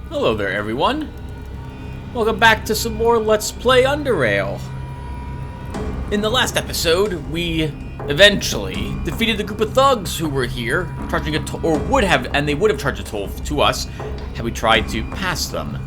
Hello there, everyone. Welcome back to some more Let's Play Underrail. In the last episode, we eventually defeated the group of thugs who were here, charging a toll, or would have, and they would have charged a toll to us had we tried to pass them.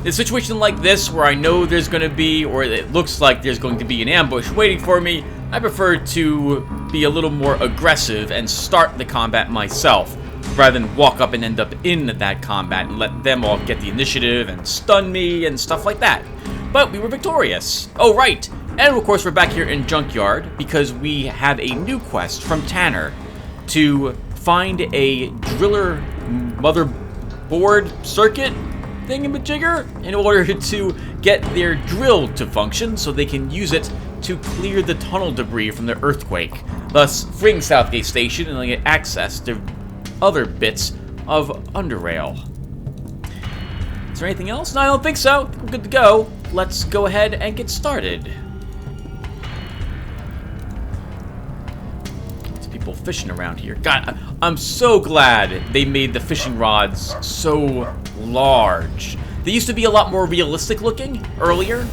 In a situation like this, where I know there's going to be, or it looks like there's going to be an ambush waiting for me, I prefer to be a little more aggressive and start the combat myself, rather than walk up and end up in that combat and let them all get the initiative and stun me and stuff like that. But we were victorious. Oh, right. And of course, we're back here in Junkyard because we have a new quest from Tanner to find a driller motherboard circuit thingamajigger in order to get their drill to function so they can use it to clear the tunnel debris from the earthquake, thus freeing Southgate Station and get access to other bits of Underrail. Is there anything else? No, I don't think so. We're good to go. Let's go ahead and get started. There's people fishing around here. God, I'm so glad they made the fishing rods so large. They used to be a lot more realistic looking earlier.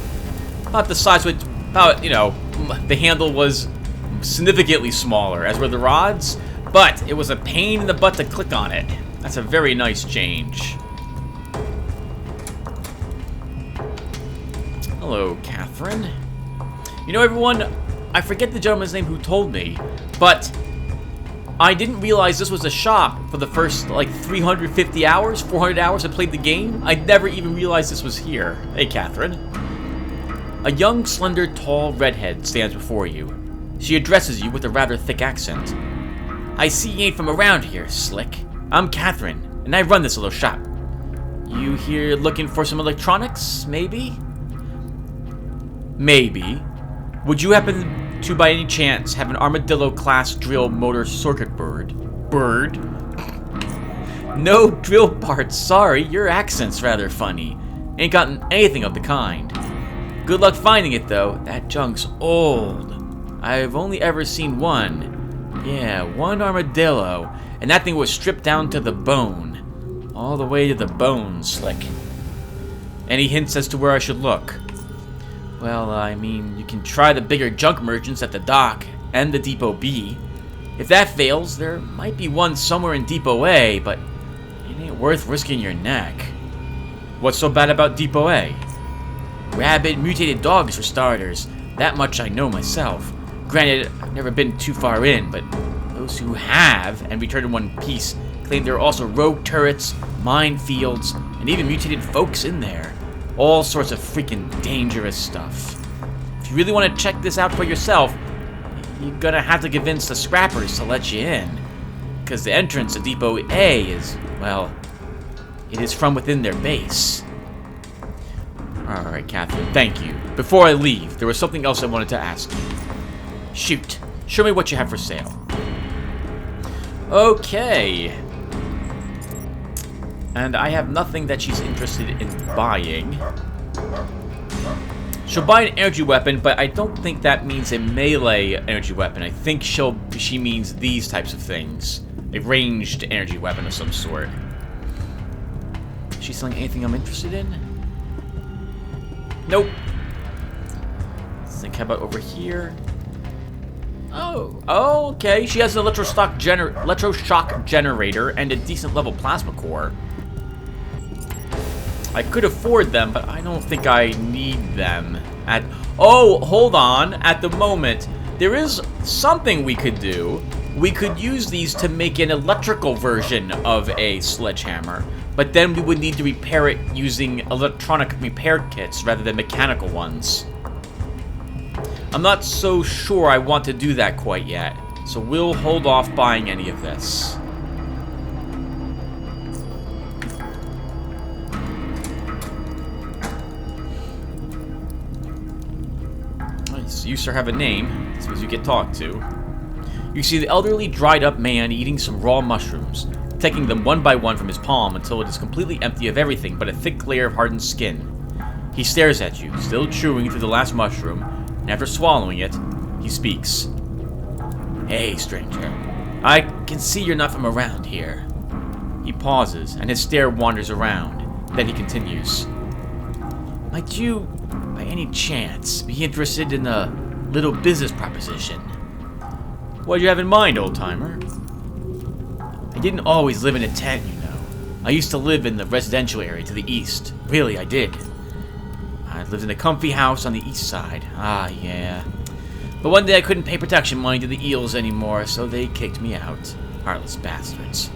About the size with, the handle was significantly smaller, as were the rods. But it was a pain in the butt to click on it. That's a very nice change. Hello, Catherine. You know, everyone, I forget the gentleman's name who told me, but I didn't realize this was a shop for the first, 350 hours, 400 hours I played the game. I never even realized this was here. Hey, Catherine. A young, slender, tall redhead stands before you. She addresses you with a rather thick accent. I see you ain't from around here, Slick. I'm Catherine, and I run this little shop. You here looking for some electronics, maybe? Maybe. Would you happen to, by any chance, have an armadillo-class drill motor circuit board? No drill parts, sorry. Your accent's rather funny. Ain't gotten anything of the kind. Good luck finding it, though. That junk's old. I've only ever seen one. Yeah, one armadillo, and that thing was stripped down to the bone. All the way to the bone, Slick. Any hints as to where I should look? Well, I mean, you can try the bigger junk merchants at the dock and the Depot B. If that fails, there might be one somewhere in Depot A, but it ain't worth risking your neck. What's so bad about Depot A? Rabid, mutated dogs, for starters. That much I know myself. Granted, I've never been too far in, but those who have, and returned in one piece, claim there are also rogue turrets, minefields, and even mutated folks in there. All sorts of freaking dangerous stuff. If you really want to check this out for yourself, you're gonna have to convince the scrappers to let you in. Because the entrance to Depot A is, well, it is from within their base. Alright, Catherine, thank you. Before I leave, there was something else I wanted to ask you. Shoot. Show me what you have for sale. Okay. And I have nothing that she's interested in buying. She'll buy an energy weapon, but I don't think that means a melee energy weapon. I think she means these types of things. A ranged energy weapon of some sort. Is she selling anything I'm interested in? Nope. Let's think, how about over here? Oh, okay. She has an electroshock generator and a decent level plasma core. I could afford them, but I don't think I need them. Oh, hold on. At the moment, there is something we could do. We could use these to make an electrical version of a sledgehammer, but then we would need to repair it using electronic repair kits rather than mechanical ones. I'm not so sure I want to do that quite yet, so we'll hold off buying any of this. Nice. You, sir, have a name, as soon as you get talked to. You see the elderly, dried-up man eating some raw mushrooms, taking them one by one from his palm until it is completely empty of everything but a thick layer of hardened skin. He stares at you, still chewing through the last mushroom, and after swallowing it, he speaks. Hey, stranger. I can see you're not from around here. He pauses, and his stare wanders around. Then he continues. Might you, by any chance, be interested in a little business proposition? What do you have in mind, old-timer? I didn't always live in a tent, you know. I used to live in the residential area to the east. Really, I did. I lived in a comfy house on the east side. Ah, yeah. But one day I couldn't pay protection money to the eels anymore, so they kicked me out. Heartless bastards.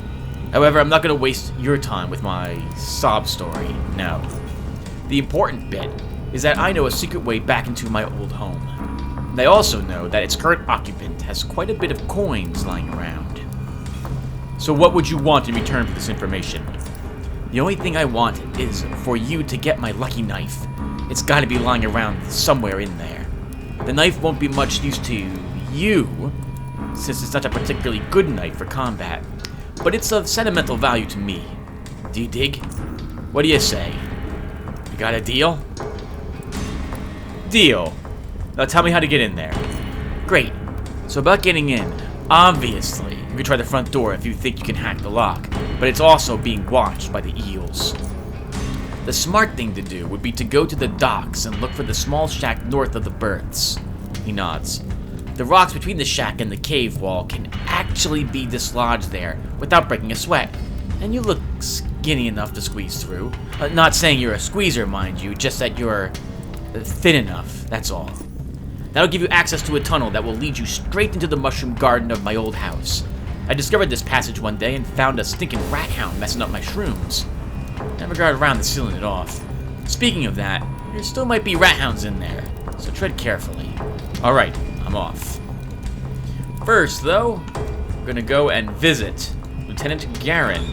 However, I'm not going to waste your time with my sob story. No. The important bit is that I know a secret way back into my old home. And I also know that its current occupant has quite a bit of coins lying around. So what would you want in return for this information? The only thing I want is for you to get my lucky knife. It's got to be lying around somewhere in there. The knife won't be much use to you, since it's not a particularly good knife for combat, but it's of sentimental value to me. Do you dig? What do you say? You got a deal? Deal. Now tell me how to get in there. Great. So about getting in, obviously, you can try the front door if you think you can hack the lock, but it's also being watched by the eels. The smart thing to do would be to go to the docks and look for the small shack north of the berths. He nods. The rocks between the shack and the cave wall can actually be dislodged there without breaking a sweat, and you look skinny enough to squeeze through. Not saying you're a squeezer, mind you, just that you're thin enough, that's all. That'll give you access to a tunnel that will lead you straight into the mushroom garden of my old house. I discovered this passage one day and found a stinking rat hound messing up my shrooms. Never got around to sealing it off. Speaking of that, there still might be rat hounds in there, so tread carefully. Alright, I'm off. First, though, we're gonna go and visit Lieutenant Garin,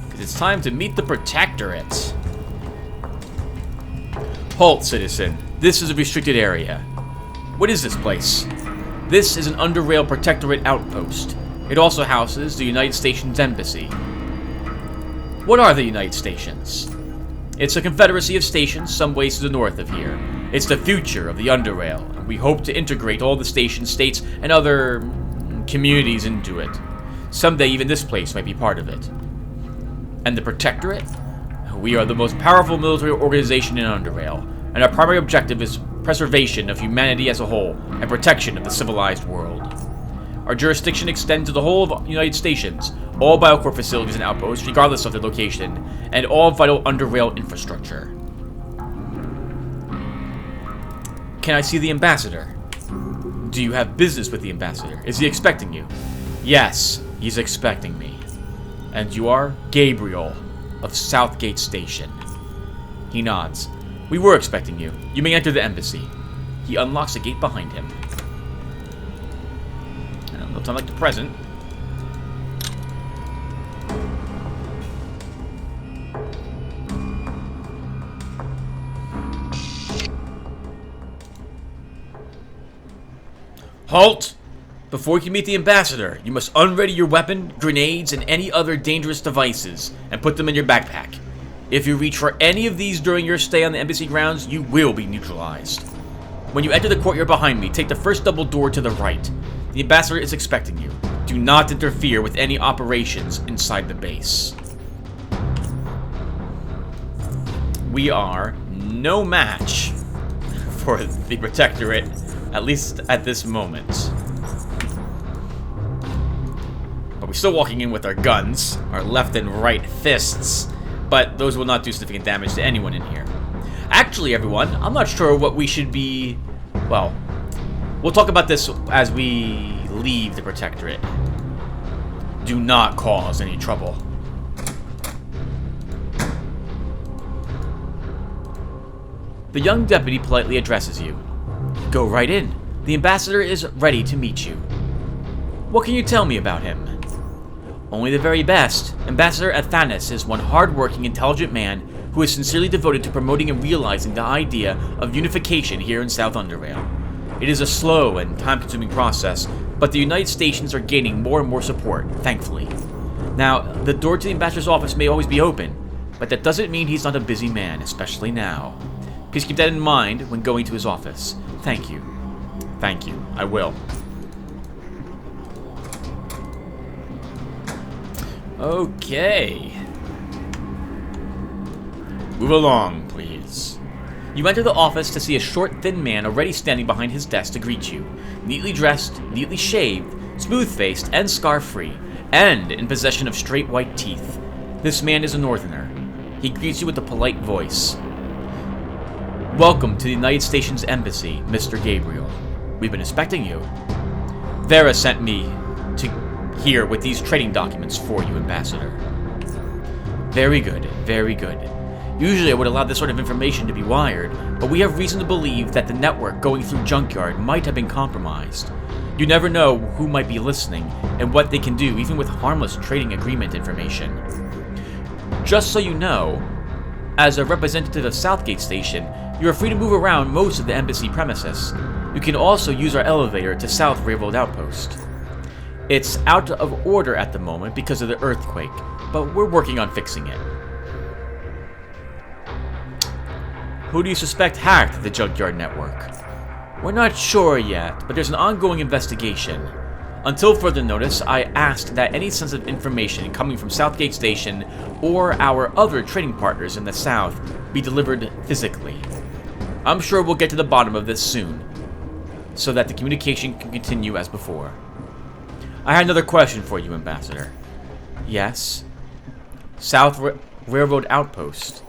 because it's time to meet the Protectorate. Halt, citizen. This is a restricted area. What is this place? This is an Underrail Protectorate outpost. It also houses the United Stations Embassy. What are the United Stations? It's a confederacy of stations some ways to the north of here. It's the future of the Underrail, and we hope to integrate all the station states and other communities into it. Someday even this place might be part of it. And the Protectorate? We are the most powerful military organization in Underrail, and our primary objective is preservation of humanity as a whole and protection of the civilized world. Our jurisdiction extends to the whole of United Stations, all biocore facilities and outposts, regardless of their location, and all vital Underrail infrastructure. Can I see the ambassador? Do you have business with the ambassador? Is he expecting you? Yes, he's expecting me. And you are Gabriel of Southgate Station. He nods. We were expecting you. You may enter the embassy. He unlocks a gate behind him. No time like the present. Halt! Before you can meet the ambassador, you must unready your weapon, grenades, and any other dangerous devices, and put them in your backpack. If you reach for any of these during your stay on the embassy grounds, you will be neutralized. When you enter the courtyard behind me, take the first double door to the right. The ambassador is expecting you. Do not interfere with any operations inside the base. We are no match for the Protectorate, at least at this moment. But we're still walking in with our guns, our left and right fists, but those will not do significant damage to anyone in here. Actually, everyone, I'm not sure what we should be... Well, we'll talk about this as we leave the Protectorate. Do not cause any trouble. The young deputy politely addresses you. Go right in. The ambassador is ready to meet you. What can you tell me about him? Only the very best. Ambassador Athanas is one hard-working, intelligent man who is sincerely devoted to promoting and realizing the idea of unification here in South Underrail. It is a slow and time-consuming process, but the United Stations are gaining more and more support, thankfully. Now, the door to the ambassador's office may always be open, but that doesn't mean he's not a busy man, especially now. Please keep that in mind when going to his office. Thank you. Thank you. I will. Okay. Move along, please. You enter the office to see a short, thin man already standing behind his desk to greet you. Neatly dressed, neatly shaved, smooth-faced, and scar-free, and in possession of straight white teeth. This man is a northerner. He greets you with a polite voice. Welcome to the United States Embassy, Mr. Gabriel. We've been expecting you. Vera sent me to here with these trading documents for you, Ambassador. Very good, very good. Usually I would allow this sort of information to be wired, but we have reason to believe that the network going through Junkyard might have been compromised. You never know who might be listening and what they can do, even with harmless trading agreement information. Just so you know, as a representative of Southgate Station, you are free to move around most of the embassy premises. You can also use our elevator to South Railroad Outpost. It's out of order at the moment because of the earthquake, but we're working on fixing it. Who do you suspect hacked the Junkyard network? We're not sure yet, but there's an ongoing investigation. Until further notice, I asked that any sensitive information coming from Southgate Station or our other trading partners in the South be delivered physically. I'm sure we'll get to the bottom of this soon, so that the communication can continue as before. I had another question for you, Ambassador. Yes? South Railroad Outpost.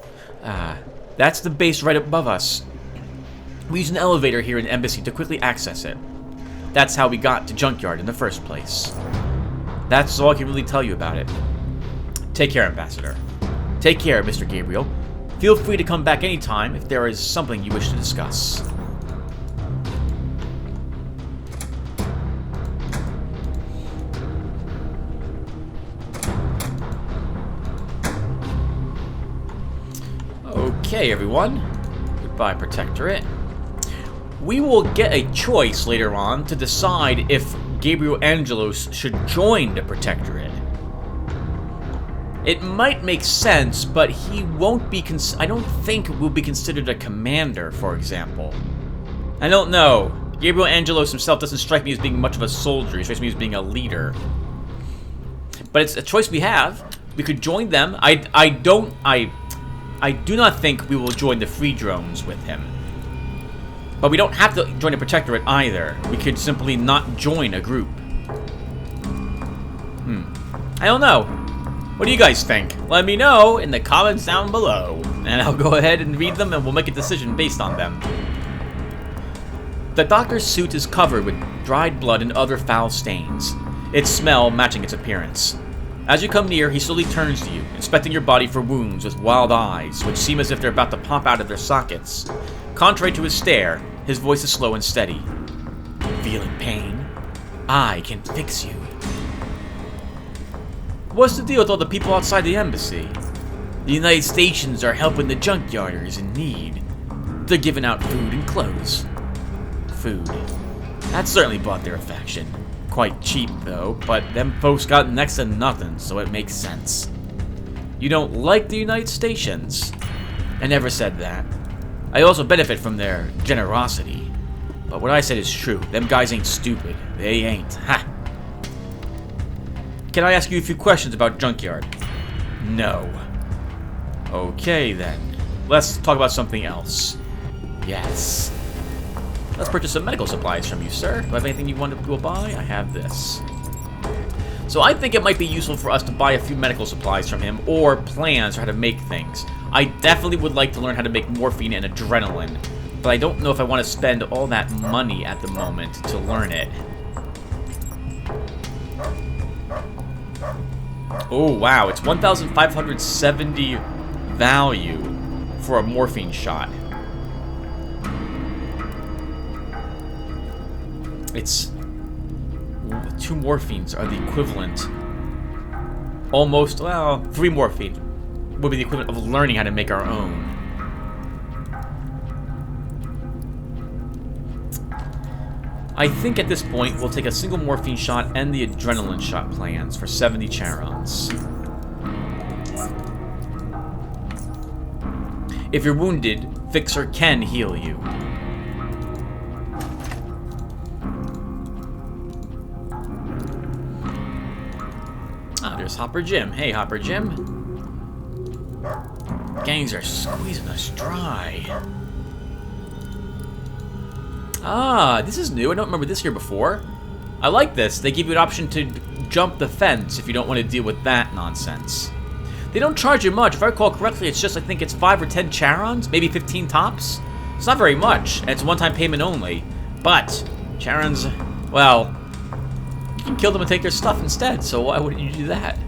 That's the base right above us. We use an elevator here in the embassy to quickly access it. That's how we got to Junkyard in the first place. That's all I can really tell you about it. Take care, Ambassador. Take care, Mr. Gabriel. Feel free to come back anytime if there is something you wish to discuss. Okay, everyone. Goodbye, Protectorate. We will get a choice later on to decide if Gabriel Angelos should join the Protectorate. It might make sense, but he won't be I don't think will be considered a commander, for example. I don't know. Gabriel Angelos himself doesn't strike me as being much of a soldier. He strikes me as being a leader. But it's a choice we have. We could join them. I do not think we will join the free drones with him. But we don't have to join a Protectorate either. We could simply not join a group. I don't know. What do you guys think? Let me know in the comments down below. And I'll go ahead and read them and we'll make a decision based on them. The doctor's suit is covered with dried blood and other foul stains, its smell matching its appearance. As you come near, he slowly turns to you, inspecting your body for wounds with wild eyes, which seem as if they're about to pop out of their sockets. Contrary to his stare, his voice is slow and steady. Feeling pain? I can fix you. What's the deal with all the people outside the embassy? The United Stations are helping the junkyarders in need. They're giving out food and clothes. Food. That certainly bought their affection. Quite cheap, though, but them folks got next to nothing, so it makes sense. You don't like the United Stations? I never said that. I also benefit from their generosity. But what I said is true. Them guys ain't stupid. They ain't. Ha! Can I ask you a few questions about Junkyard? No. Okay, then. Let's talk about something else. Yes. Let's purchase some medical supplies from you, sir. Do you have anything you want to go buy? I have this. So I think it might be useful for us to buy a few medical supplies from him, or plans for how to make things. I definitely would like to learn how to make morphine and adrenaline, but I don't know if I want to spend all that money at the moment to learn it. Oh, wow. It's 1,570 value for a morphine shot. It's... 2 morphines are the equivalent. Almost, well, 3 morphine would be the equivalent of learning how to make our own. I think at this point we'll take a single morphine shot and the adrenaline shot plans for 70 charons. If you're wounded, Fixer can heal you. Ah, there's Hopper Jim. Hey, Hopper Jim. Gangs are squeezing us dry. Ah, this is new. I don't remember this here before. I like this. They give you an option to jump the fence if you don't want to deal with that nonsense. They don't charge you much. If I recall correctly, it's just, I think it's 5 or 10 charons, maybe 15 tops. It's not very much, and it's one-time payment only. But charons, well, you can kill them and take their stuff instead, so why wouldn't you do that?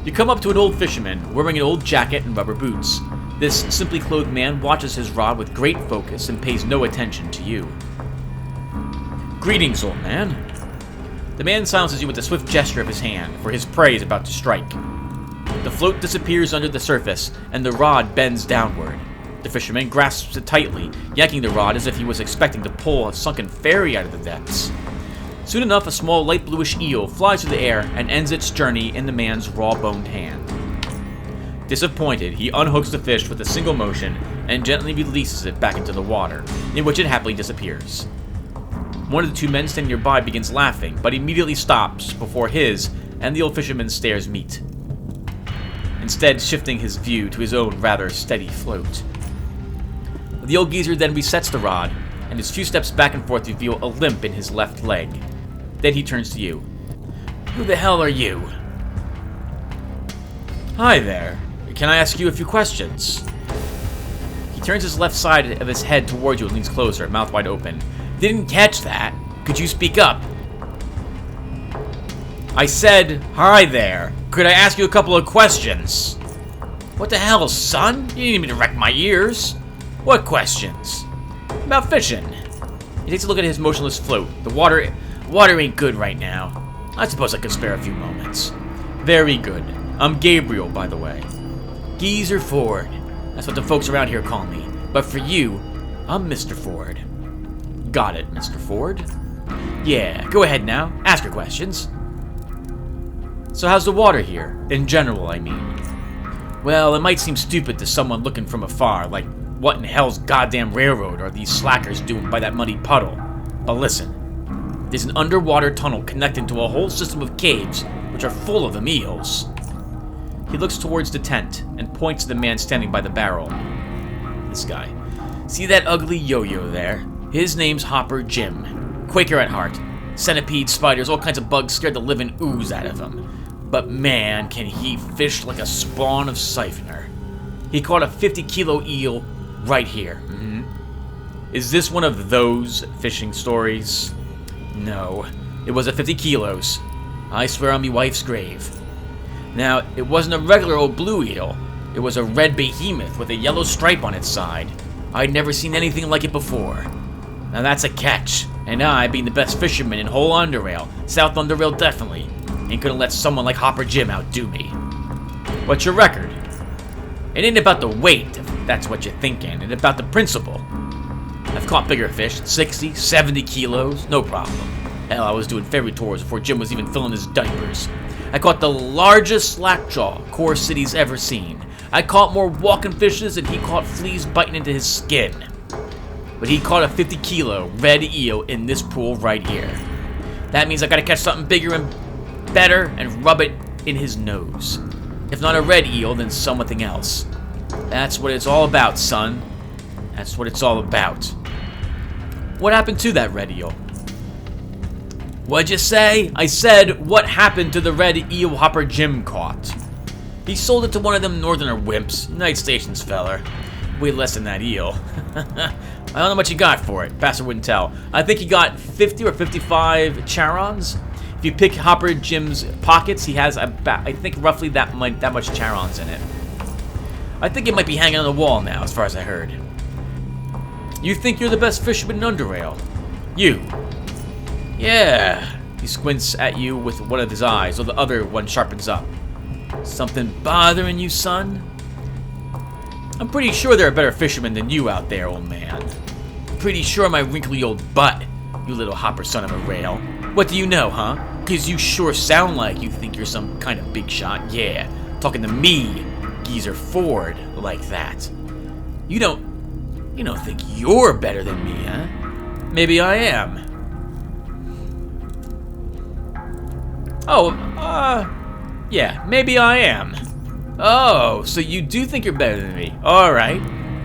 You come up to an old fisherman, wearing an old jacket and rubber boots. This simply clothed man watches his rod with great focus and pays no attention to you. Greetings, old man. The man silences you with a swift gesture of his hand, for his prey is about to strike. The float disappears under the surface, and the rod bends downward. The fisherman grasps it tightly, yanking the rod as if he was expecting to pull a sunken ferry out of the depths. Soon enough, a small light bluish eel flies through the air and ends its journey in the man's raw-boned hand. Disappointed, he unhooks the fish with a single motion and gently releases it back into the water, in which it happily disappears. One of the two men standing nearby begins laughing, but immediately stops before his and the old fisherman's stares meet, instead shifting his view to his own rather steady float. The old geezer then resets the rod, and his few steps back and forth reveal a limp in his left leg. Then he turns to you. Who the hell are you? Hi there. Can I ask you a few questions? He turns his left side of his head towards you and leans closer, mouth wide open. Didn't catch that. Could you speak up? I said, hi there. Could I ask you a couple of questions? What the hell, son? You didn't need me to wreck my ears. What questions? About fishing. He takes a look at his motionless float. The water ain't good right now. I suppose I could spare a few moments. Very good. I'm Gabriel, by the way. Geezer Ford. That's what the folks around here call me. But for you, I'm Mr. Ford. Got it, Mr. Ford. Yeah, go ahead now. Ask your questions. So how's the water here? In general, I mean. Well, it might seem stupid to someone looking from afar, like what in hell's goddamn railroad are these slackers doing by that muddy puddle? But listen, there's an underwater tunnel connecting to a whole system of caves, which are full of them eels. He looks towards the tent and points to the man standing by the barrel. This guy. See that ugly yo-yo there? His name's Hopper Jim. Quaker at heart. Centipedes, spiders, all kinds of bugs scared the living ooze out of him. But man, can he fish like a spawn of siphoner. He caught a 50-kilo eel right here. Is this one of those fishing stories? No, it was a 50 kilos. I swear on me wife's grave. Now, it wasn't a regular old blue eel. It was a red behemoth with a yellow stripe on its side. I'd never seen anything like it before. Now that's a catch. And I, being the best fisherman in whole Underrail, South Underrail definitely, ain't gonna let someone like Hopper Jim outdo me. What's your record? It ain't about the weight, if that's what you're thinking. It's about the principle. I've caught bigger fish, 60, 70 kilos, no problem. Hell, I was doing ferry tours before Jim was even filling his diapers. I caught the largest slackjaw Core City's ever seen. I caught more walking fishes than he caught fleas biting into his skin. But he caught a 50-kilo red eel in this pool right here. That means I gotta catch something bigger and better and rub it in his nose. If not a red eel, then something else. That's what it's all about, son. That's what it's all about. What happened to that red eel? What'd you say? I said, what happened to the red eel Hopper Jim caught? He sold it to one of them northerner wimps, United Stations feller. Way less than that eel. I don't know what you got for it. Pastor wouldn't tell. I think he got 50 or 55 charons. If you pick Hopper Jim's pockets, he has about, I think, roughly that much charons in it. I think it might be hanging on the wall now, as far as I heard. You think you're the best fisherman in Underrail? You. Yeah. He squints at you with one of his eyes, while the other one sharpens up. Something bothering you, son? I'm pretty sure there are better fishermen than you out there, old man. Pretty sure my wrinkly old butt, you little hopper son of a rail. What do you know, huh? 'Cause you sure sound like you think you're some kind of big shot, yeah. Talking to me, Geezer Ford, like that. You don't think you're better than me, huh? Maybe I am. Oh, yeah, maybe I am. Oh, so you do think you're better than me. Alright.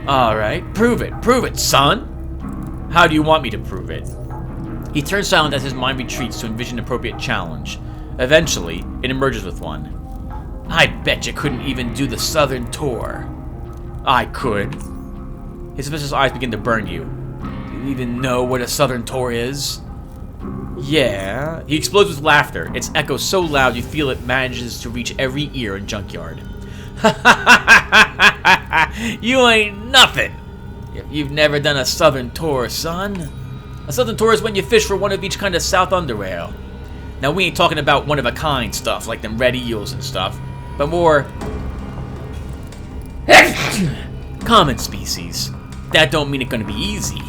Alright. Prove it, son. How do you want me to prove it? He turns silent as his mind retreats to envision an appropriate challenge. Eventually, it emerges with one. I bet you couldn't even do the southern tour. I could. His suspicious eyes begin to burn you. Do you even know what a southern tour is? Yeah. He explodes with laughter. Its echo so loud you feel it manages to reach every ear in Junkyard. You ain't nothing if you've never done a southern tour, son. A southern tour is when you fish for one of each kind of South Underrail. Now, we ain't talking about one-of-a-kind stuff like them red eels and stuff, but more common species. That don't mean it's gonna be easy.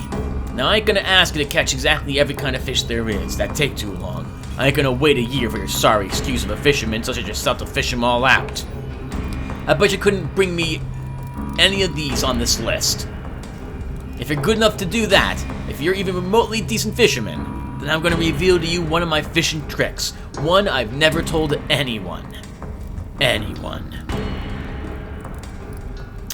Now, I ain't gonna ask you to catch exactly every kind of fish there is. That'd take too long. I ain't gonna wait a year for your sorry excuse of a fisherman such as yourself to fish them all out. I bet you couldn't bring me any of these on this list. If you're good enough to do that, if you're even remotely decent fisherman, then I'm gonna reveal to you one of my fishing tricks. One I've never told anyone. Anyone.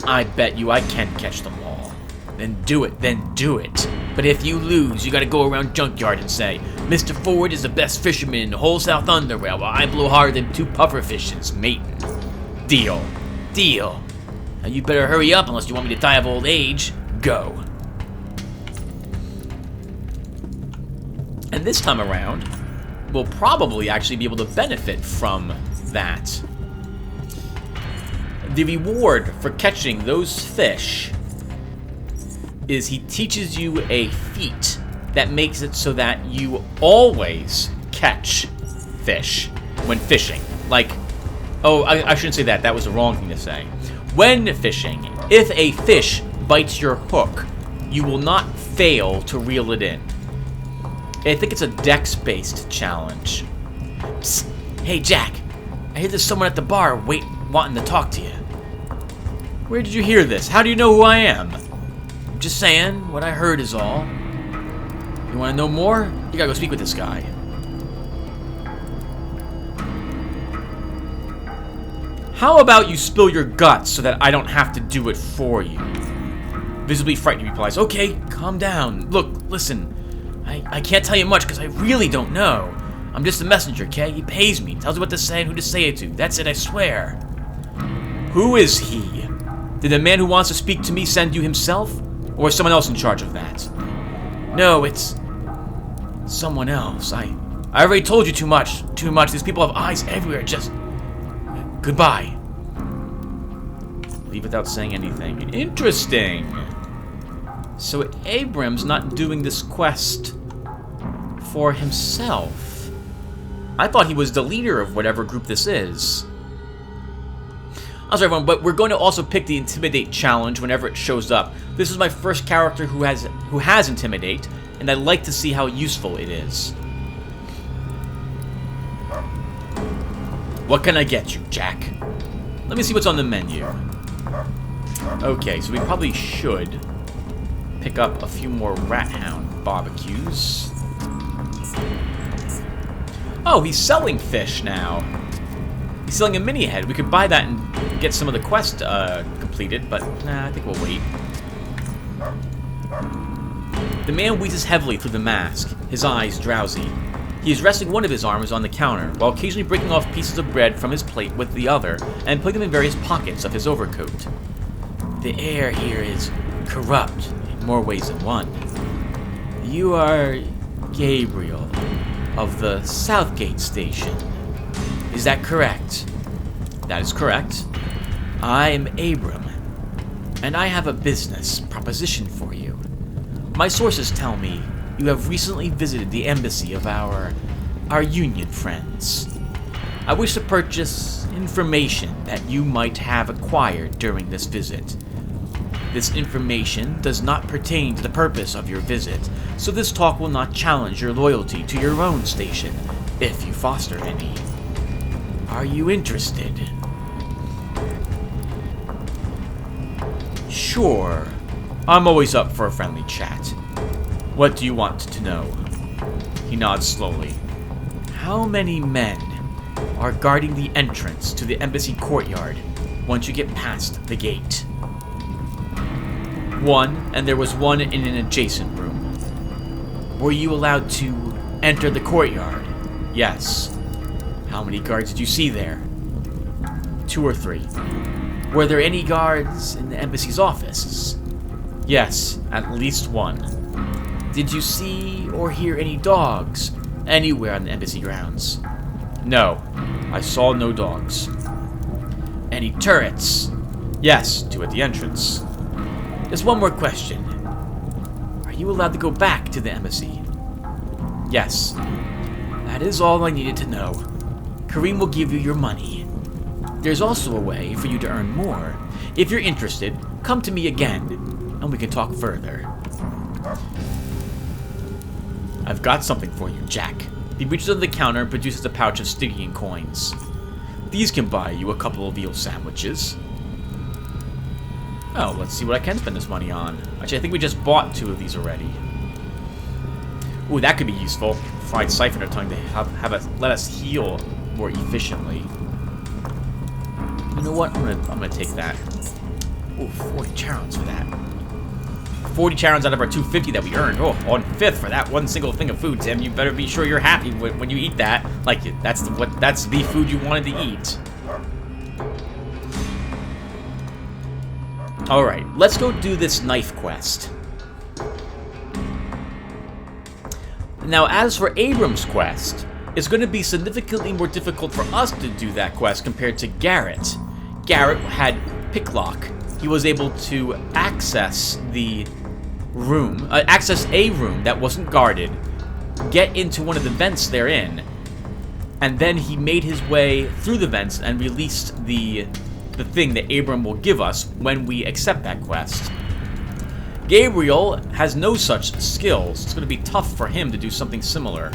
I bet you I can catch them all. Then do it. But if you lose, you gotta go around Junkyard and say, Mr. Ford is the best fisherman in the whole South Underrail, while I blow harder than 2 puffer fishes, mating. Deal. Now you better hurry up unless you want me to die of old age. Go. And this time around, we'll probably actually be able to benefit from that. The reward for catching those fish is he teaches you a feat that makes it so that you always catch fish when fishing. Like, oh, I shouldn't say that. That was the wrong thing to say. When fishing, if a fish bites your hook, you will not fail to reel it in. I think it's a dex-based challenge. Psst. Hey, Jack. I hear there's someone at the bar wanting to talk to you. Where did you hear this? How do you know who I am? I'm just saying, what I heard is all. You want to know more? You gotta go speak with this guy. How about you spill your guts so that I don't have to do it for you? Visibly frightened, he replies, okay, calm down. Look, listen, I can't tell you much because I really don't know. I'm just a messenger, okay? He pays me, tells me what to say and who to say it to. That's it, I swear. Who is he? Did the man who wants to speak to me send you himself? Or is someone else in charge of that? No, it's someone else. I already told you too much. These people have eyes everywhere. Just goodbye. Leave without saying anything. Interesting. So Abram's not doing this quest for himself. I thought he was the leader of whatever group this is. I'm sorry, everyone, but we're going to also pick the Intimidate challenge whenever it shows up. This is my first character who has Intimidate, and I'd like to see how useful it is. What can I get you, Jack? Let me see what's on the menu. Okay, so we probably should pick up a few more Rat Hound barbecues. Oh, he's selling fish now. He's selling a mini head. We could buy that and get some of the quest completed, but nah, I think we'll wait. The man wheezes heavily through the mask, his eyes drowsy. He is resting one of his arms on the counter, while occasionally breaking off pieces of bread from his plate with the other and putting them in various pockets of his overcoat. The air here is corrupt in more ways than one. You are Gabriel of the Southgate Station. Is that correct? That is correct. I am Abram, and I have a business proposition for you. My sources tell me you have recently visited the embassy of our Union friends. I wish to purchase information that you might have acquired during this visit. This information does not pertain to the purpose of your visit, so this talk will not challenge your loyalty to your own station, if you foster any. Are you interested? Sure. I'm always up for a friendly chat. What do you want to know? He nods slowly. How many men are guarding the entrance to the embassy courtyard once you get past the gate. One, and there was one in an adjacent room. Were you allowed to enter the courtyard? Yes. How many guards did you see there? 2 or 3. Were there any guards in the embassy's office? Yes, at least 1. Did you see or hear any dogs anywhere on the embassy grounds? No, I saw no dogs. Any turrets? Yes, 2 at the entrance. Just one more question. Are you allowed to go back to the embassy? Yes. That is all I needed to know. Kareem will give you your money. There's also a way for you to earn more. If you're interested, come to me again, and we can talk further. I've got something for you, Jack. He reaches under the counter and produces a pouch of Stygian coins. These can buy you a couple of veal sandwiches. Oh, let's see what I can spend this money on. Actually, I think we just bought 2 of these already. Ooh, that could be useful. Fried siphoner tongue to let us heal more efficiently. You know what? I'm gonna take that. Ooh, 40 charons for that. 40 charons out of our 250 that we earned. Oh, 1/5 for that one single thing of food, Tim. You better be sure you're happy when you eat that. Like that's the food you wanted to eat. All right, let's go do this knife quest. Now, as for Abram's quest, it's going to be significantly more difficult for us to do that quest compared to Garrett. Garrett had picklock. He was able to access the room, access a room that wasn't guarded, get into one of the vents they're in, and then he made his way through the vents and released the thing that Abram will give us when we accept that quest. Gabriel has no such skills. It's going to be tough for him to do something similar.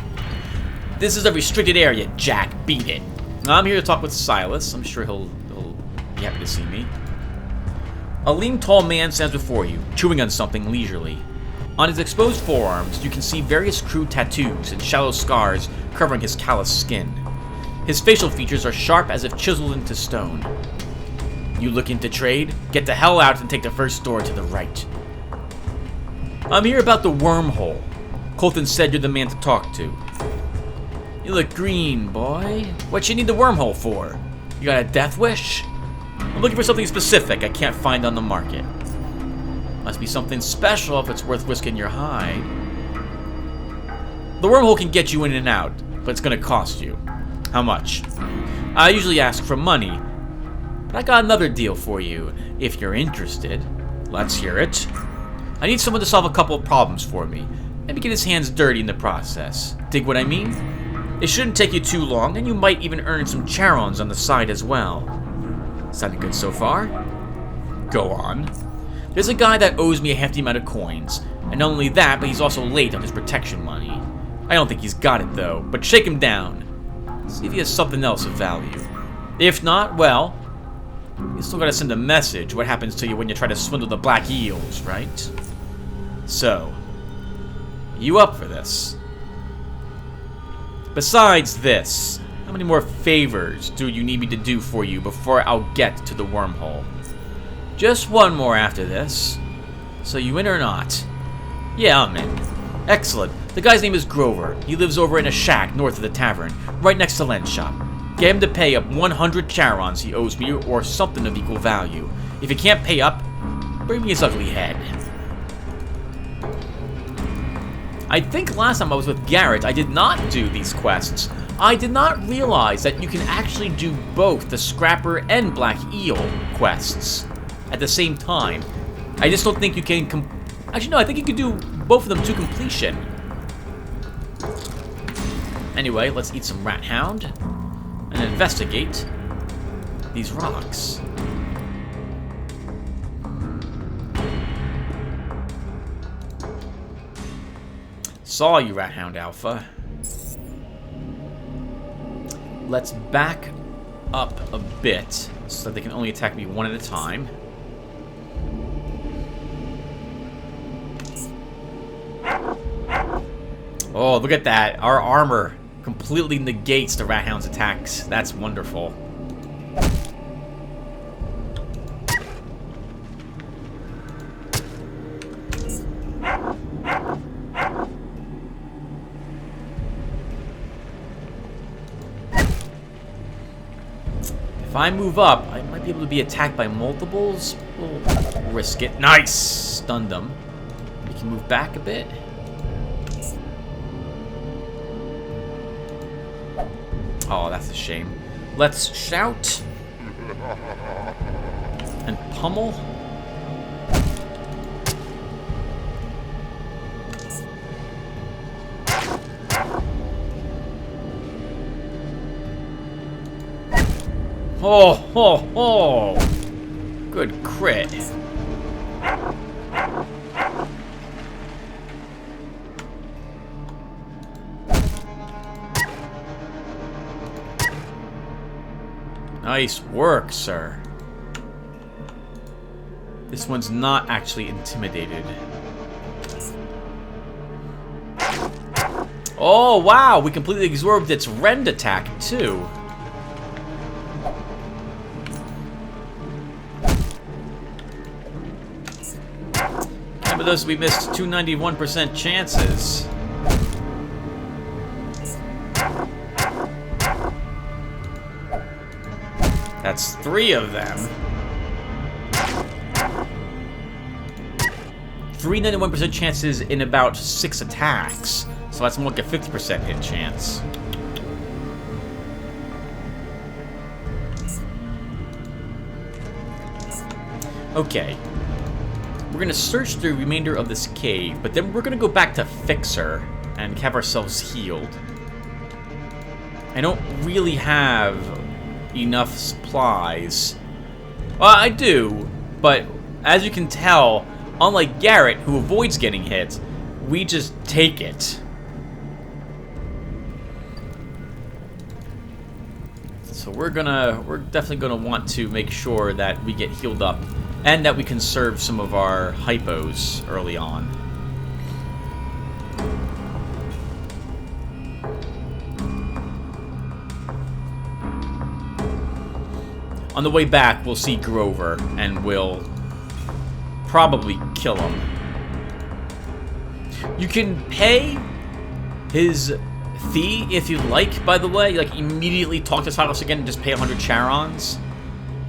This is a restricted area, Jack. Beat it. Now, I'm here to talk with Silas. I'm sure he'll be happy to see me. A lean, tall man stands before you, chewing on something leisurely. On his exposed forearms, you can see various crude tattoos and shallow scars covering his calloused skin. His facial features are sharp as if chiseled into stone. You looking to trade? Get the hell out and take the first door to the right. I'm here about the wormhole. Colton said you're the man to talk to. You look green, boy. What you need the wormhole for? You got a death wish? I'm looking for something specific I can't find on the market. Must be something special if it's worth risking your hide. The wormhole can get you in and out, but it's gonna cost you. How much? I usually ask for money, but I got another deal for you, if you're interested. Let's hear it. I need someone to solve a couple of problems for me. Maybe get his hands dirty in the process. Dig what I mean? It shouldn't take you too long, and you might even earn some charons on the side as well. Sounding good so far? Go on. There's a guy that owes me a hefty amount of coins, and not only that, but he's also late on his protection money. I don't think he's got it though, but shake him down. See if he has something else of value. If not, well, you still gotta send a message. What happens to you when you try to swindle the black eels, right? So, you up for this? Besides this, how many more favors do you need me to do for you before I'll get to the wormhole? Just one more after this. So you in or not? Yeah, I'm in. Excellent. The guy's name is Grover. He lives over in a shack north of the tavern, right next to Len's shop. Get him to pay up 100 charons he owes me, or something of equal value. If he can't pay up, bring me his ugly head. I think last time I was with Garrett, I did not do these quests. I did not realize that you can actually do both the Scrapper and Black Eel quests at the same time. I just don't think you can actually, no, I think you can do both of them to completion. Anyway, let's eat some rat hound and investigate these rocks. Saw you, rat hound alpha. Let's back up a bit so that they can only attack me one at a time. Oh, look at that. Our armor completely negates the Rat Hound's attacks. That's wonderful. If I move up, I might be able to be attacked by multiples. We'll risk it. Nice! Stunned them. We can move back a bit. Oh, that's a shame. Let's shout. And pummel. Oh, ho, ho! Good crit. Nice work, sir. This one's not actually intimidated. Oh, wow! We completely absorbed its rend attack, too. Remember those, we missed 291% chances. That's 3 of them. 391% chances in about 6 attacks. So that's more like a 50% hit chance. Okay. We're gonna search through the remainder of this cave, but then we're gonna go back to Fixer and have ourselves healed. I don't really have enough supplies. Well, I do, but as you can tell, unlike Garrett, who avoids getting hit, we just take it. So we're definitely gonna want to make sure that we get healed up and that we conserve some of our hypos early on. On the way back, we'll see Grover, and we'll probably kill him. You can pay his fee if you'd like, by the way. Like, immediately talk to Silas again and just pay 100 Charons.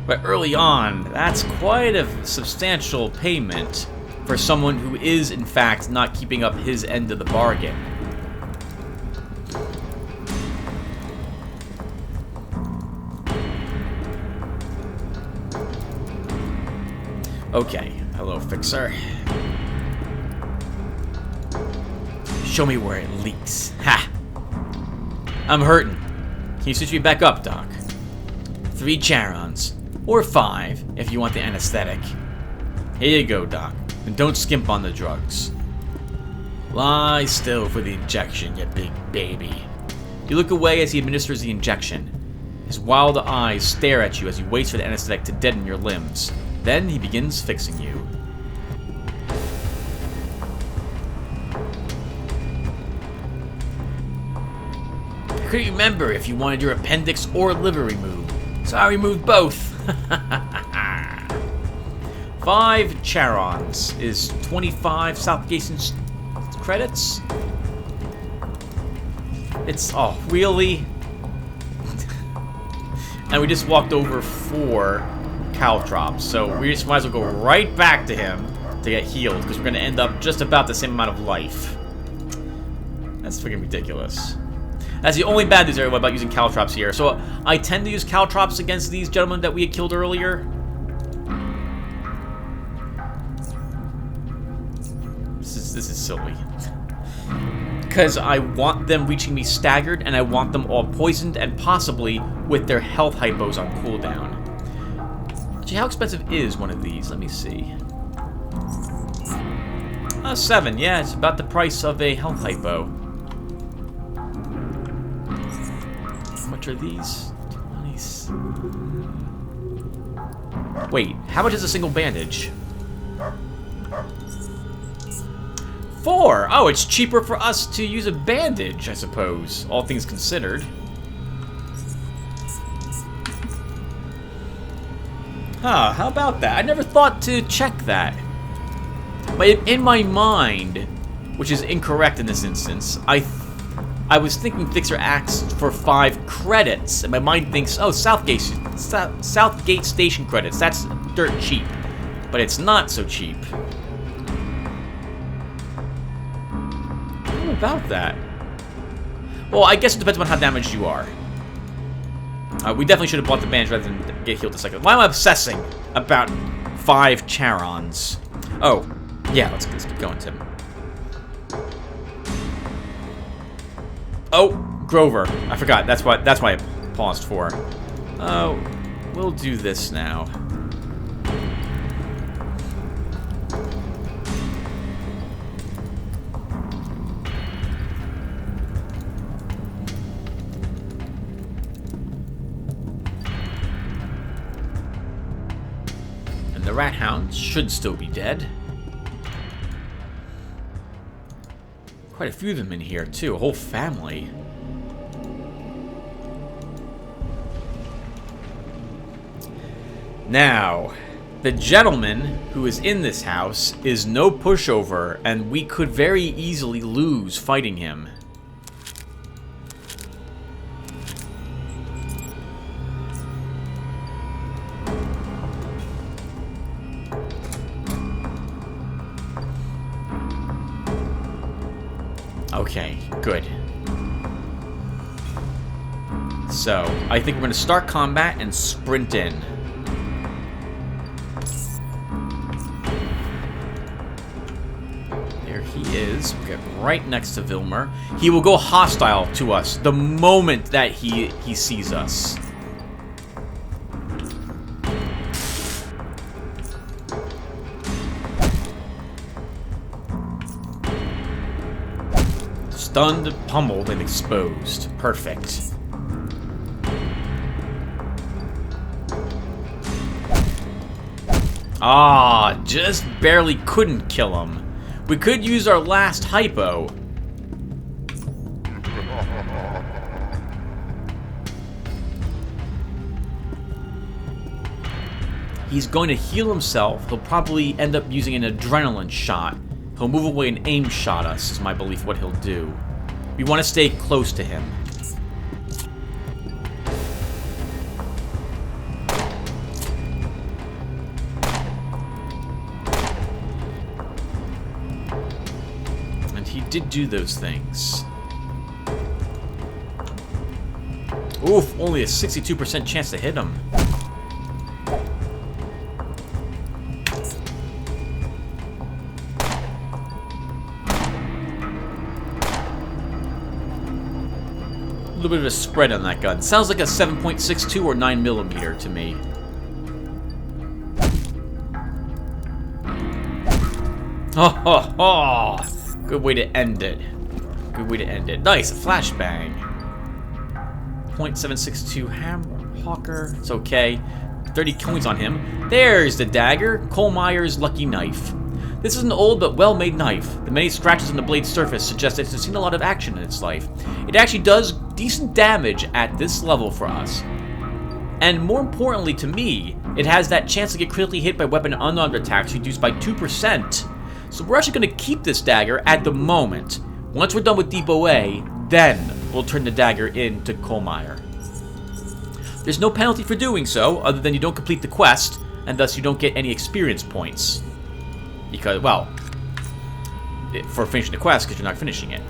But early on, that's quite a substantial payment for someone who is, in fact, not keeping up his end of the bargain. Okay, hello, Fixer. Show me where it leaks. Ha! I'm hurting. Can you stitch me back up, Doc? 3 Charons. Or 5, if you want the anesthetic. Here you go, Doc. And don't skimp on the drugs. Lie still for the injection, you big baby. You look away as he administers the injection. His wild eyes stare at you as he waits for the anesthetic to deaden your limbs. Then he begins fixing you. I couldn't remember if you wanted your appendix or liver removed, so I removed both. 5 Charons is 25 Southgate credits. It's, oh, really? And we just walked over 4 caltrops, so we just might as well go right back to him to get healed, because we're going to end up just about the same amount of life. That's freaking ridiculous. That's the only bad news about using caltrops here. So I tend to use caltrops against these gentlemen that we had killed earlier. This is silly. Because I want them reaching me staggered, and I want them all poisoned, and possibly with their health hypos on cooldown. Actually, how expensive is one of these? Let me see. 7, yeah, it's about the price of a health hypo. How much are these? 20s. Wait, how much is a single bandage? 4! Oh, it's cheaper for us to use a bandage, I suppose, all things considered. Huh, how about that? I never thought to check that. But in my mind, which is incorrect in this instance, I was thinking Fixer Acts for 5 credits, and my mind thinks, oh, Southgate Station credits, that's dirt cheap. But it's not so cheap. What about that? Well, I guess it depends on how damaged you are. We definitely should have bought the bandage rather than get healed a second. Why am I obsessing about 5 Charons? Oh, yeah, let's keep going, Tim. Oh, Grover. I forgot. That's why I paused for. Oh, we'll do this now. And the rat hounds should still be dead. Quite a few of them in here, too. A whole family. Now, the gentleman who is in this house is no pushover, and we could very easily lose fighting him. Okay, good. So, I think we're going to start combat and sprint in. There he is. We'll get right next to Vilmer. He will go hostile to us the moment that he sees us. Stunned, pummeled, and exposed. Perfect. Ah, just barely couldn't kill him. We could use our last hypo. He's going to heal himself. He'll probably end up using an adrenaline shot. He'll move away and aim shot us, is my belief what he'll do. We want to stay close to him. And he did do those things. Oof, only a 62% chance to hit him. A little bit of a spread on that gun. Sounds like a 7.62 or 9mm to me. Oh, ho, ho. Good way to end it. Good way to end it. Nice, a flashbang. .762 hammer hawker. It's okay. 30 coins on him. There's the dagger. Kohlmeyer's lucky knife. This is an old but well-made knife. The many scratches on the blade's surface suggest that it's seen a lot of action in its life. It actually does decent damage at this level for us. And more importantly to me, it has that chance to get critically hit by weapon unarmed attacks reduced by 2%. So we're actually going to keep this dagger at the moment. Once we're done with Depot A, then we'll turn the dagger into Kohlmeyer. There's no penalty for doing so, other than you don't complete the quest, and thus you don't get any experience points. Because, well, for finishing the quest, because you're not finishing it.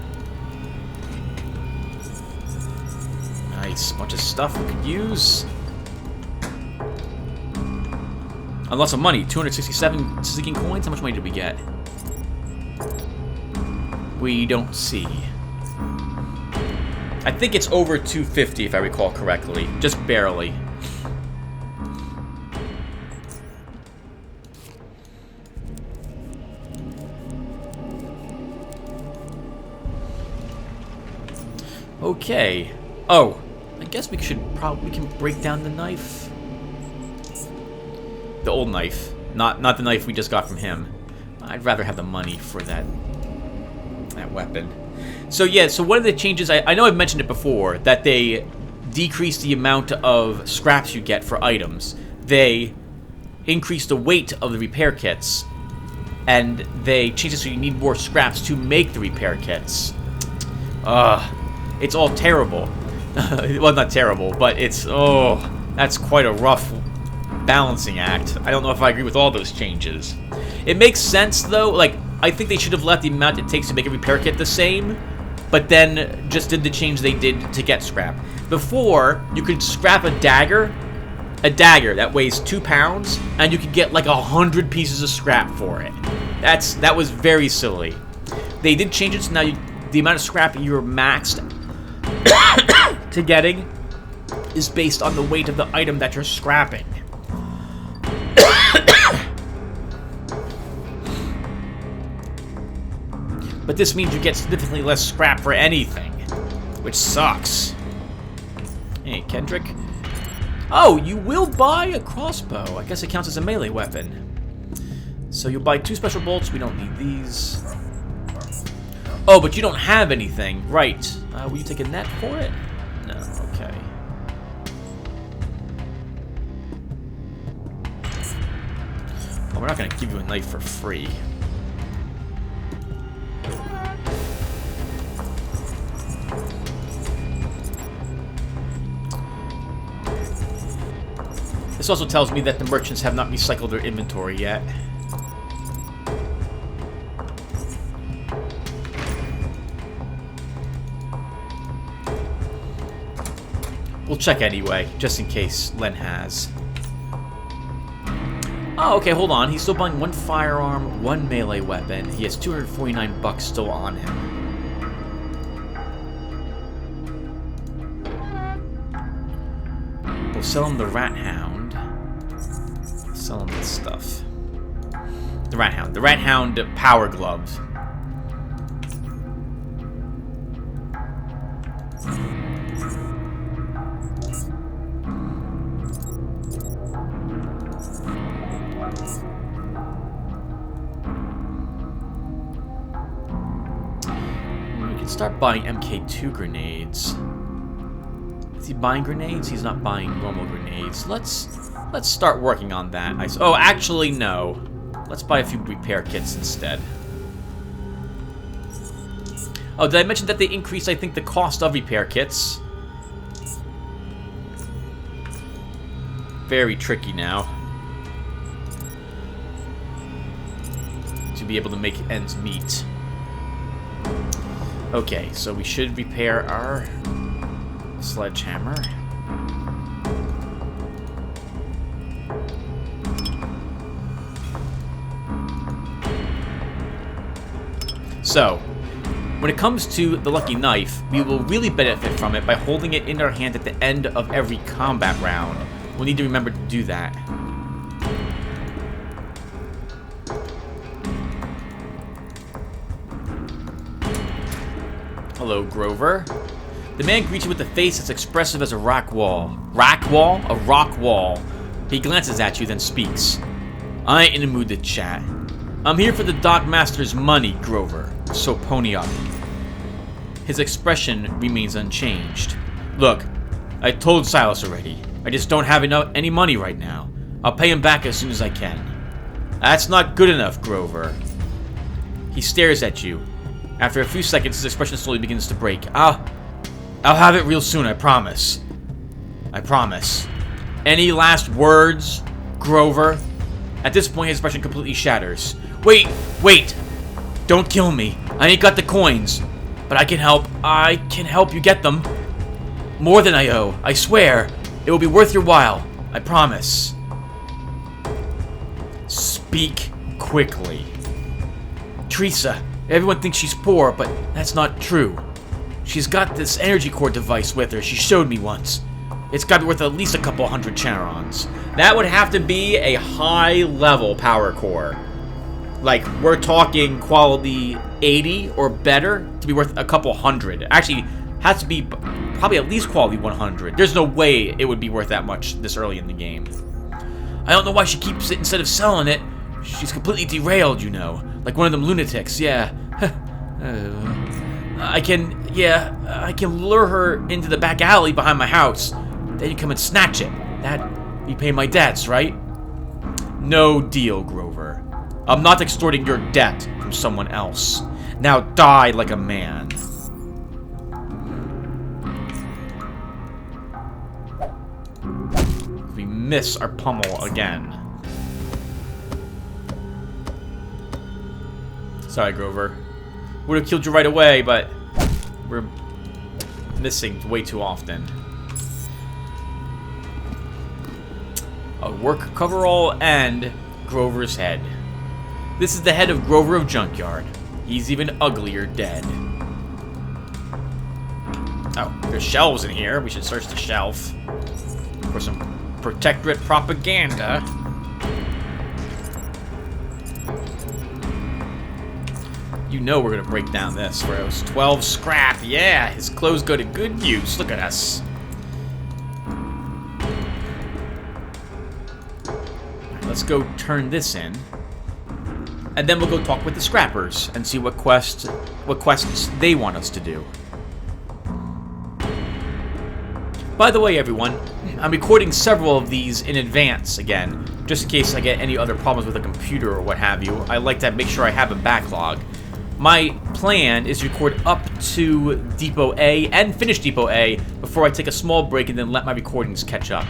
Nice, bunch of stuff we could use. And lots of money, 267 Stygian coins. How much money did we get? We don't see. I think it's over 250 if I recall correctly, just barely. Okay. Oh, I guess we can break down the knife. The old knife, not the knife we just got from him. I'd rather have the money for that That weapon. So yeah, so one of the changes, I know I've mentioned it before, that they decrease the amount of scraps you get for items. They increase the weight of the repair kits, and they change it so you need more scraps to make the repair kits. It's all terrible. Well, not terrible, but it's, that's quite a rough balancing act. I don't know if I agree with all those changes. It makes sense, though. Like, I think they should have left the amount it takes to make a repair kit the same, but then just did the change they did to get scrap. Before, you could scrap a dagger that weighs 2 pounds, and you could get like 100 pieces of scrap for it. That was very silly. They did change it, so now the amount of scrap you're maxed to getting is based on the weight of the item that you're scrapping. But this means you get significantly less scrap for anything, which sucks. Hey, Kendrick. Oh, you will buy a crossbow. I guess it counts as a melee weapon. So you'll buy 2 special bolts. We don't need these. Oh, but you don't have anything. Right. Will you take a net for it? No, okay. Well, we're not going to give you a knife for free. This also tells me that the merchants have not recycled their inventory yet. We'll check anyway, just in case Len has. Oh, okay, hold on. He's still buying 1 firearm, 1 melee weapon. He has $249 still on him. We'll sell him the Rat Hound. Sell him this stuff. The Rat Hound. The Rat Hound power gloves. We can start buying MK2 grenades. Is he buying grenades? He's not buying normal grenades. Let's start working on that. Oh, actually, no. Let's buy a few repair kits instead. Oh, did I mention that they increased, I think, the cost of repair kits? Very tricky now to be able to make ends meet. Okay, so we should repair our sledgehammer. So, when it comes to the lucky knife, we will really benefit from it by holding it in our hand at the end of every combat round. We'll need to remember to do that. Hello, Grover. The man greets you with a face that's expressive as a rock wall. Rock wall? A rock wall. He glances at you, then speaks. I ain't in the mood to chat. I'm here for the Dock Master's money, Grover, so pony up. His expression remains unchanged. Look, I told Silas already. I just don't have any money right now. I'll pay him back as soon as I can. That's not good enough, Grover. He stares at you. After a few seconds, his expression slowly begins to break. I'll have it real soon, I promise. I promise. Any last words, Grover? At this point, his expression completely shatters. Wait! Don't kill me. I ain't got the coins. But I can help. I can help you get them. More than I owe. I swear. It will be worth your while. I promise. Speak quickly. Teresa, everyone thinks she's poor, but that's not true. She's got this energy core device with her. She showed me once. It's got to be worth at least a couple hundred charons. That would have to be a high-level power core. Like, we're talking quality 80 or better to be worth a couple hundred. Actually, has to be probably at least quality 100. There's no way it would be worth that much this early in the game. I don't know why she keeps it instead of selling it. She's completely derailed, you know. Like one of them lunatics, yeah. I can lure her into the back alley behind my house. Then you come and snatch it. That, you pay my debts, right? No deal, Grover. I'm not extorting your debt from someone else. Now die like a man. We miss our pummel again. Sorry, Grover. Would have killed you right away, but we're missing way too often. A work coverall and Grover's head. This is the head of Grover of Junkyard. He's even uglier dead. Oh, there's shelves in here. We should search the shelf for some Protectorate propaganda. You know we're gonna break down this, Rose. 12 scrap. Yeah, his clothes go to good use. Look at us. Let's go turn this in. And then we'll go talk with the scrappers and see what quests they want us to do. By the way, everyone, I'm recording several of these in advance again, just in case I get any other problems with the computer or what have you. I like to make sure I have a backlog. My plan is to record up to Depot A and finish Depot A before I take a small break and then let my recordings catch up.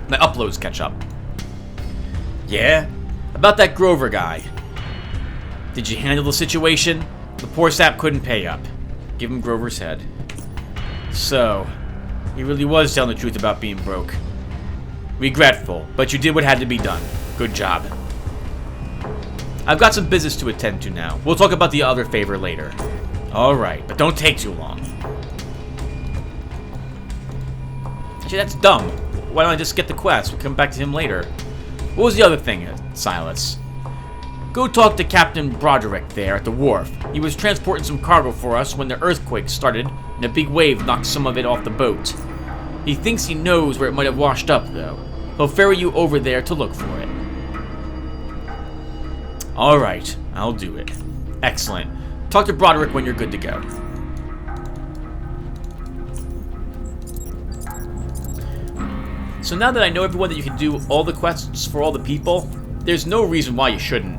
My uploads catch up. Yeah? About that Grover guy. Did you handle the situation? The poor sap couldn't pay up. Give him Grover's head. So, he really was telling the truth about being broke. Regretful, but you did what had to be done. Good job. I've got some business to attend to now. We'll talk about the other favor later. Alright, but don't take too long. Actually, that's dumb. Why don't I just get the quest? We'll come back to him later. What was the other thing, Silas? Go talk to Captain Broderick there at the wharf. He was transporting some cargo for us when the earthquake started, and a big wave knocked some of it off the boat. He thinks he knows where it might have washed up, though. He'll ferry you over there to look for it. Alright, I'll do it. Excellent. Talk to Broderick when you're good to go. So now that I know, everyone, that you can do all the quests for all the people, there's no reason why you shouldn't.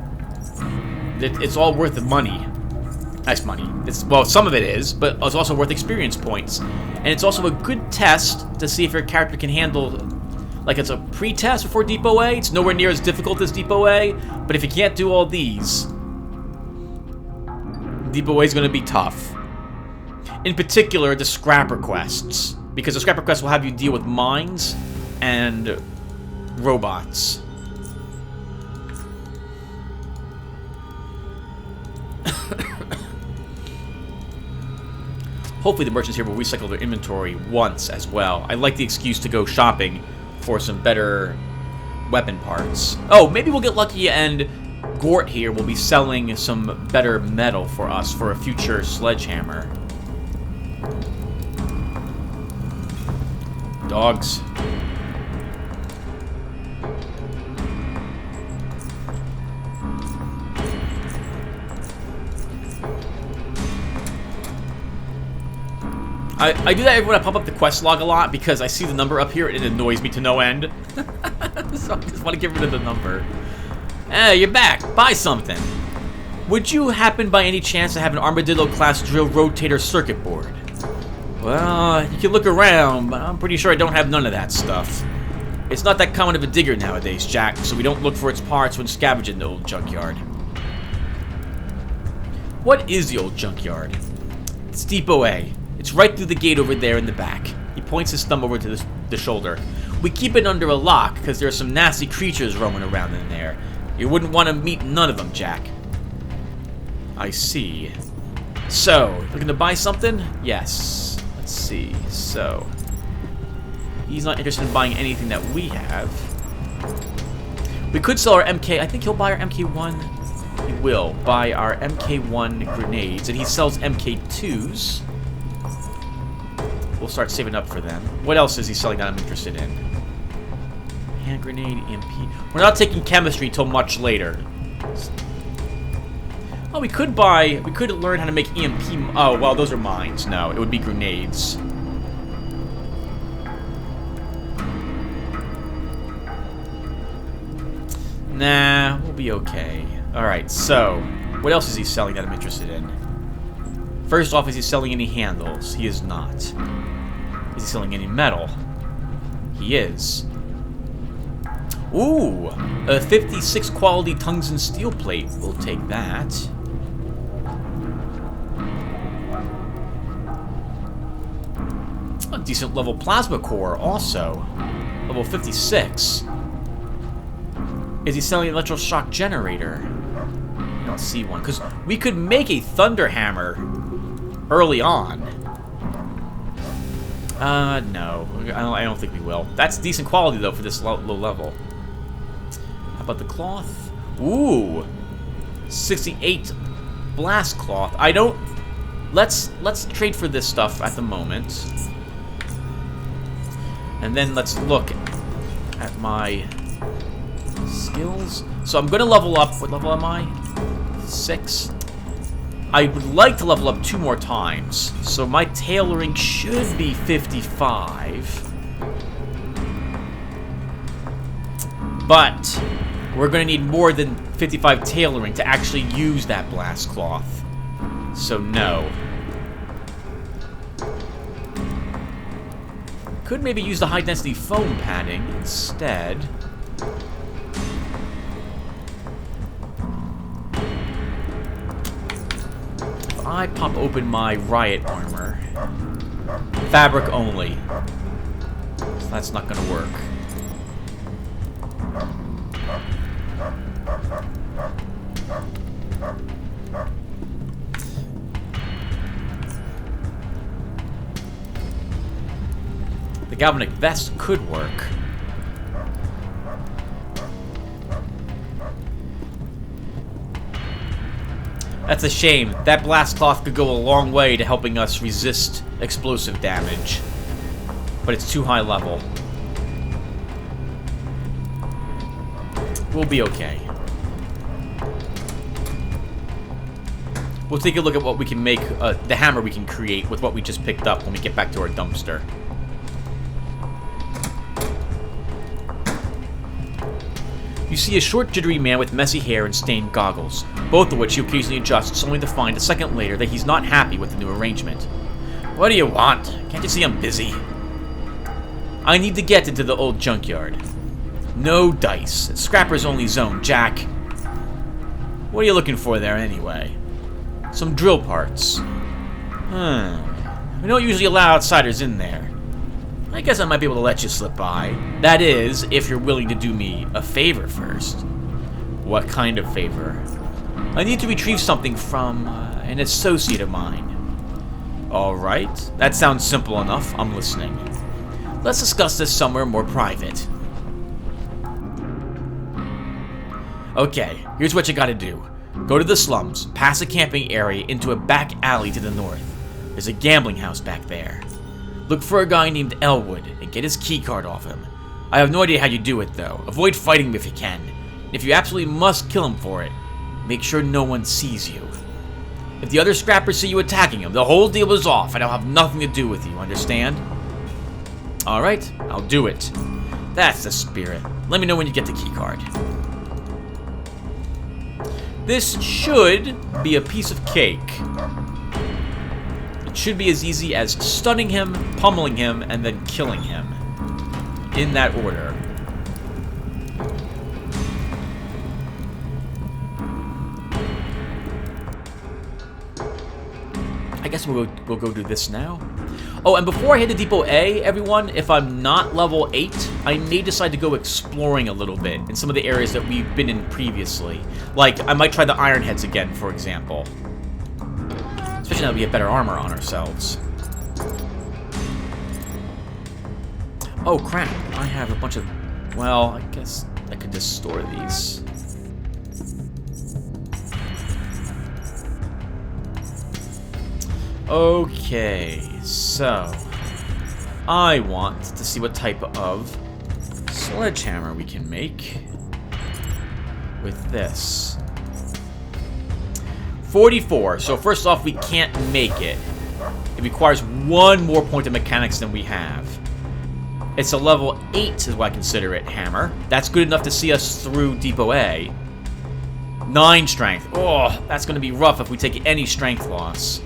It's all worth the money. Nice money. Well, some of it is, but it's also worth experience points. And it's also a good test to see if your character can handle... Like, it's a pre-test before Depot A. It's nowhere near as difficult as Depot A. But if you can't do all these, Depot A is going to be tough. In particular, the scrapper quests. Because the scrapper quests will have you deal with mines and robots. Hopefully the merchants here will recycle their inventory once as well. I like the excuse to go shopping for some better weapon parts. Oh, maybe we'll get lucky and Gort here will be selling some better metal for us for a future sledgehammer. Dogs. I do that every when I pop up the quest log a lot because I see the number up here and it annoys me to no end. So I just want to get rid of the number. Hey, you're back. Buy something. Would you happen by any chance to have an Armadillo-class drill rotator circuit board? Well, you can look around, but I'm pretty sure I don't have none of that stuff. It's not that common of a digger nowadays, Jack, so we don't look for its parts when scavenging the old junkyard. What is the old junkyard? It's Depot A. It's right through the gate over there in the back. He points his thumb over to the shoulder. We keep it under a lock because there are some nasty creatures roaming around in there. You wouldn't want to meet none of them, Jack. I see. So, looking to buy something? Yes. Let's see. So, he's not interested in buying anything that we have. We could sell our MK. I think he'll buy our MK1. He will buy our MK1 grenades, and he sells MK2s. We'll start saving up for them. What else is he selling that I'm interested in? Hand grenade, EMP. We're not taking chemistry until much later. Oh, we could learn how to make EMP. Oh, well, those are mines. No, it would be grenades. Nah, we'll be okay. Alright, so, what else is he selling that I'm interested in? First off, is he selling any handles? He is not. Is he selling any metal? He is. Ooh, a 56 quality tungsten steel plate. We'll take that. A decent level plasma core also. Level 56. Is he selling an electroshock generator? I don't see one, because we could make a thunder hammer early on. No. I don't think we will. That's decent quality, though, for this low level. How about the cloth? Ooh. 68 blast cloth. I don't... Let's trade for this stuff at the moment. And then let's look at my skills. So I'm going to level up. What level am I? 6. I would like to level up 2 more times. So my tailoring should be 55. But we're going to need more than 55 tailoring to actually use that blast cloth. So no. Could maybe use the high density foam padding instead. If I pop open my riot armor, fabric only. So that's not gonna work. The galvanic vest could work. That's a shame. That blast cloth could go a long way to helping us resist explosive damage. But it's too high level. We'll be okay. We'll take a look at what we can make, the hammer we can create with what we just picked up when we get back to our dumpster. You see a short, jittery man with messy hair and stained goggles, both of which he occasionally adjusts, only to find a second later that he's not happy with the new arrangement. What do you want? Can't you see I'm busy? I need to get into the old junkyard. No dice. It's Scrapper's only zone, Jack. What are you looking for there, anyway? Some drill parts. We don't usually allow outsiders in there. I guess I might be able to let you slip by. That is, if you're willing to do me a favor first. What kind of favor? I need to retrieve something from an associate of mine. Alright, that sounds simple enough. I'm listening. Let's discuss this somewhere more private. Okay, here's what you gotta do. Go to the slums, past a camping area into a back alley to the north. There's a gambling house back there. Look for a guy named Elwood and get his keycard off him. I have no idea how you do it, though. Avoid fighting him if you can. If you absolutely must kill him for it, make sure no one sees you. If the other scrappers see you attacking him, the whole deal is off and I'll have nothing to do with you, understand? Alright, I'll do it. That's the spirit. Let me know when you get the keycard. This should be a piece of cake. It should be as easy as stunning him, pummeling him, and then killing him. In that order. I guess we'll go do this now. Oh, and before I head to Depot A, everyone, if I'm not level 8, I may decide to go exploring a little bit in some of the areas that we've been in previously. Like, I might try the Iron Heads again, for example. Especially now that we have better armor on ourselves. Oh, crap. I have a bunch of... Well, I guess I could just store these. Okay, so... I want to see what type of sledgehammer we can make with this. 44. So first off, we can't make it. It requires one more point of mechanics than we have. It's a level 8 is what I consider it, hammer. That's good enough to see us through Depot A. 9 strength. Oh, that's going to be rough if we take any strength loss.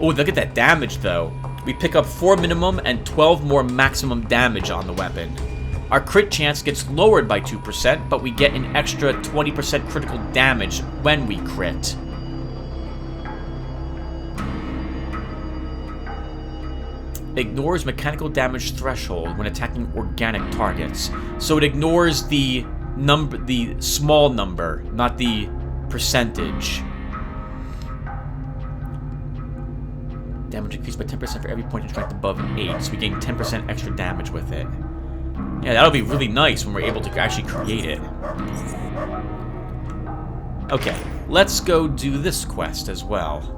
Oh, look at that damage, though. We pick up 4 minimum and 12 more maximum damage on the weapon. Our crit chance gets lowered by 2%, but we get an extra 20% critical damage when we crit. Ignores mechanical damage threshold when attacking organic targets. So it ignores the small number, not the percentage. Damage increased by 10% for every point of strength above 8, so we gain 10% extra damage with it. Yeah, that'll be really nice when we're able to actually create it. Okay, let's go do this quest as well.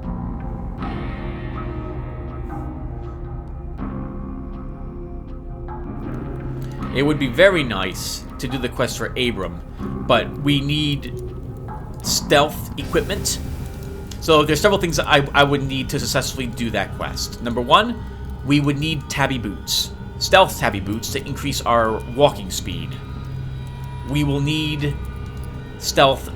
It would be very nice to do the quest for Abram, but we need stealth equipment. So there's several things that I would need to successfully do that quest. Number 1, we would need tabby boots. Stealth tabby boots to increase our walking speed. We will need stealth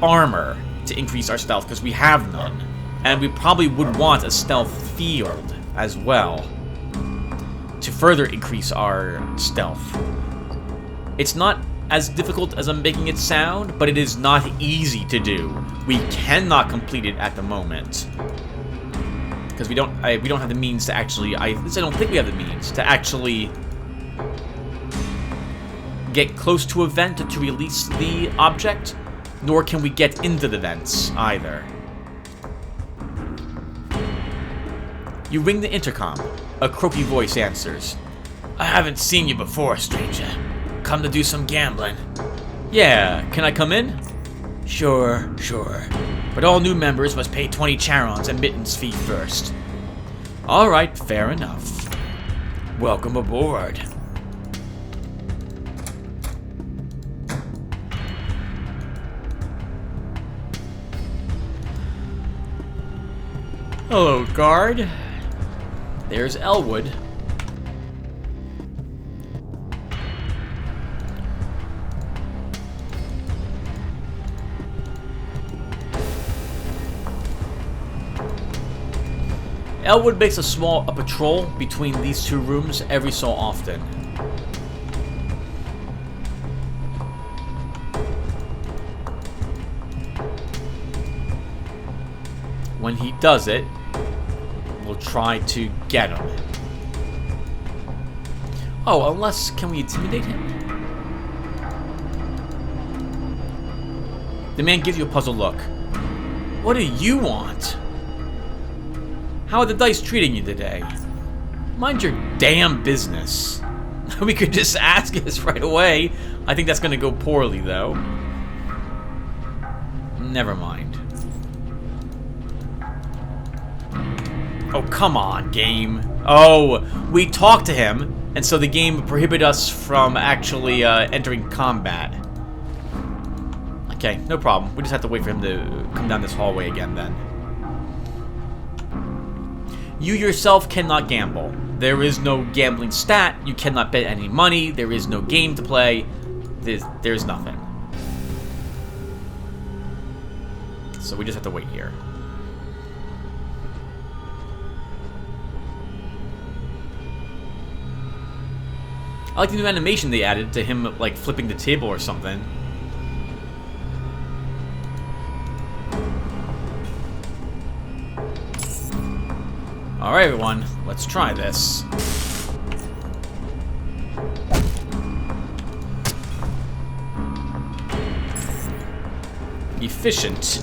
armor to increase our stealth because we have none. And we probably would want a stealth field as well to further increase our stealth. It's not as difficult as I'm making it sound, but it is not easy to do. We cannot complete it at the moment because we don't have the means to actually. I don't think we have the means to actually get close to a vent to release the object, nor can we get into the vents either. You ring the intercom. A croaky voice answers. I haven't seen you before, stranger. Come to do some gambling? Yeah, can I come in? Sure. But all new members must pay 20 charons admittance fee first. Alright, fair enough. Welcome aboard. Hello, guard. There's Elwood. Elwood makes a patrol between these two rooms every so often. When he does it, we'll try to get him. Oh, unless, can we intimidate him? The man gives you a puzzled look. What do you want? How are the dice treating you today? Mind your damn business. We could just ask us right away. I think that's gonna go poorly, though. Never mind. Oh, come on, game. Oh, we talked to him, and so the game prohibited us from actually entering combat. Okay, no problem. We just have to wait for him to come down this hallway again, then. You yourself cannot gamble. There is no gambling stat. You cannot bet any money. There is no game to play. There's nothing. So we just have to wait here. I like the new animation they added to him, like, flipping the table or something. Alright, everyone. Let's try this. Efficient.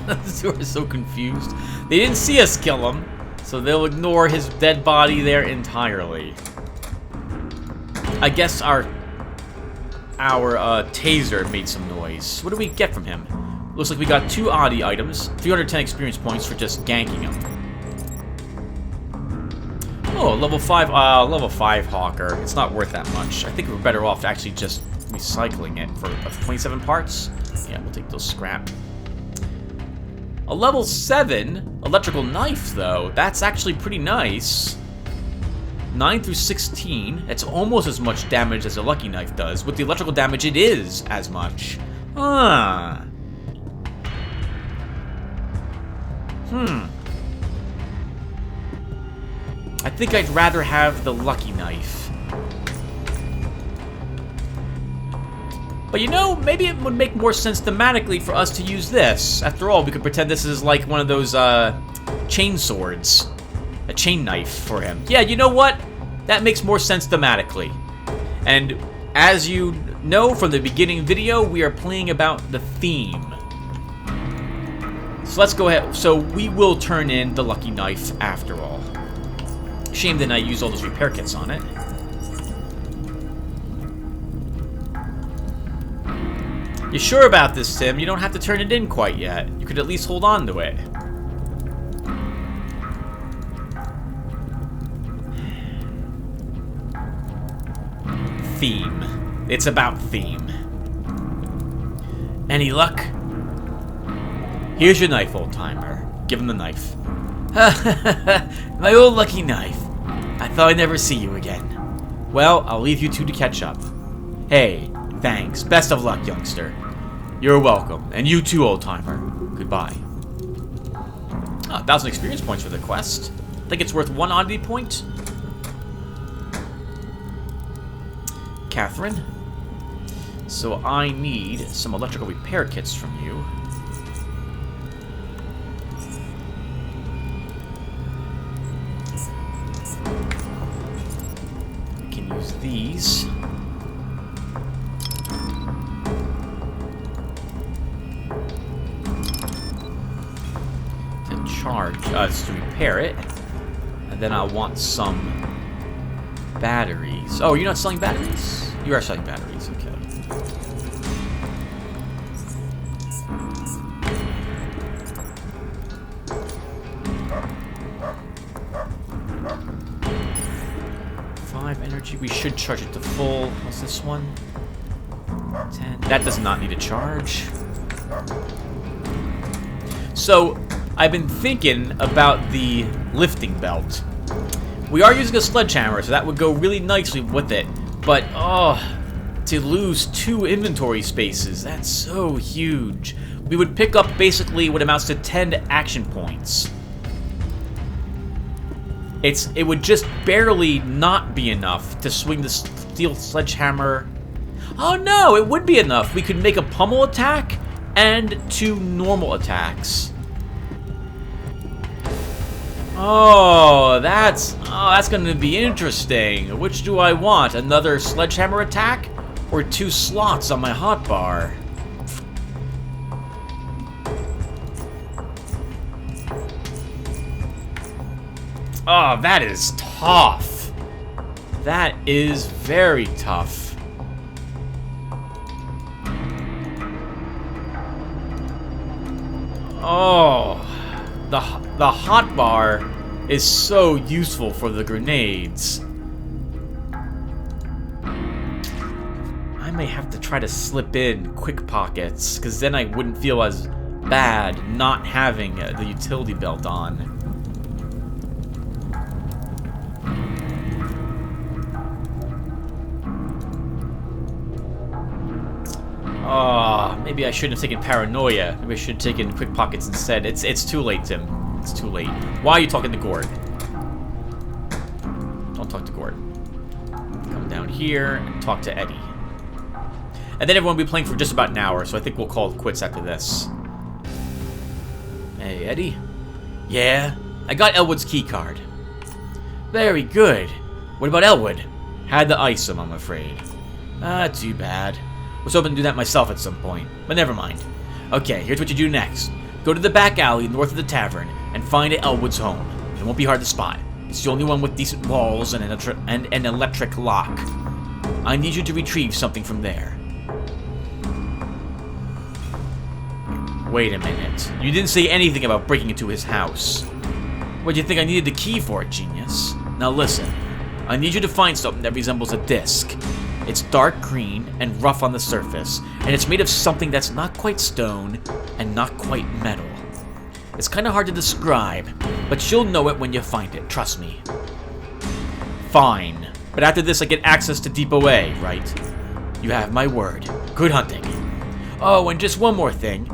Those two are so confused. They didn't see us kill him, so they'll ignore his dead body there entirely. I guess our taser made some noise. What do we get from him? Looks like we got 2 oddie items, 310 experience points for just ganking him. Oh, level 5 Hawker. It's not worth that much. I think we're better off actually just recycling it for 27 parts. Yeah, we'll take those scrap. A level 7 electrical knife, though. That's actually pretty nice. 9 through 16. It's almost as much damage as a lucky knife does. With the electrical damage, it is as much. Ah. I think I'd rather have the lucky knife. But you know, maybe it would make more sense thematically for us to use this. After all, we could pretend this is like one of those chain swords. A chain knife for him. Yeah, you know what? That makes more sense thematically. And as you know from the beginning video, we are playing about the theme. So let's go ahead. So we will turn in the lucky knife after all. Shame that I used all those repair kits on it. You sure about this, Tim? You don't have to turn it in quite yet. You could at least hold on to it. Theme. It's about theme. Any luck? Here's your knife, old-timer. Give him the knife. My old lucky knife. I thought I'd never see you again. Well, I'll leave you two to catch up. Hey, thanks. Best of luck, youngster. You're welcome. And you too, old-timer. Goodbye. Oh, 1,000 experience points for the quest. I think it's worth 1 oddity point. Catherine. So I need some electrical repair kits from you. I can use these. To charge, to repair it. And then I'll want some batteries. Oh, you're not selling batteries? You are selling batteries, okay. Energy. We should charge it to full. What's this one? 10. That does not need a charge. So, I've been thinking about the lifting belt. We are using a sledgehammer, so that would go really nicely with it. But, oh, to lose 2 inventory spaces, that's so huge. We would pick up basically what amounts to 10 action points. It would just barely not be enough to swing the steel sledgehammer. Oh no, it would be enough. We could make a pummel attack and 2 normal attacks. Oh, that's going to be interesting. Which do I want? Another sledgehammer attack or 2 slots on my hotbar? Oh, that is tough. That is very tough. Oh, the hotbar is so useful for the grenades. I may have to try to slip in quick pockets, because then I wouldn't feel as bad not having the utility belt on. Oh, maybe I shouldn't have taken paranoia. Maybe I should have taken quick pockets instead. It's too late, Tim. It's too late. Why are you talking to Gord? Don't talk to Gord. Come down here and talk to Eddie. And then everyone will be playing for just about an hour, so I think we'll call it quits after this. Hey, Eddie? Yeah? I got Elwood's keycard. Very good. What about Elwood? Had the isom, I'm afraid. Ah, too bad. Was hoping to do that myself at some point, but never mind. Okay, here's what you do next. Go to the back alley north of the tavern and find Elwood's home. It won't be hard to spot. It's the only one with decent walls and an electric lock. I need you to retrieve something from there. Wait a minute. You didn't say anything about breaking into his house. What do you think I needed the key for, genius? Now listen, I need you to find something that resembles a disc. It's dark green and rough on the surface, and it's made of something that's not quite stone and not quite metal. It's kind of hard to describe, but you'll know it when you find it, trust me. Fine, but after this I get access to Depot A, right? You have my word. Good hunting. Oh, and just one more thing.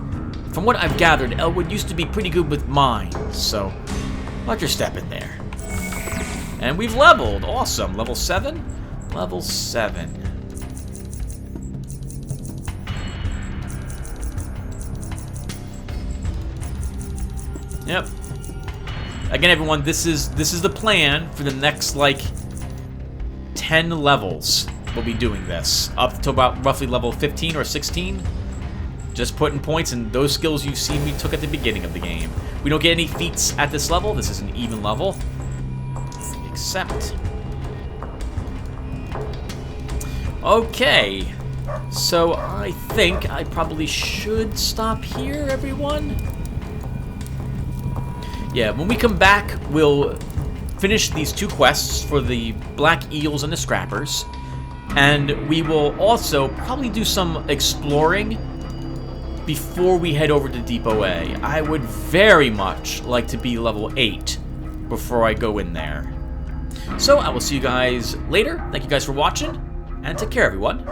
From what I've gathered, Elwood used to be pretty good with mines, so watch your step in there. And we've leveled. Awesome. Level 7? Level 7. Yep. Again, everyone, this is the plan for the next, like, 10 levels. We'll be doing this. Up to about roughly level 15 or 16. Just putting points in those skills you've seen we took at the beginning of the game. We don't get any feats at this level. This is an even level. Except... Okay. So I think I probably should stop here, everyone. Yeah, when we come back, we'll finish these 2 quests for the Black Eels and the Scrappers. And we will also probably do some exploring before we head over to Depot A. I would very much like to be level 8 before I go in there. So I will see you guys later. Thank you guys for watching, and take care, everyone.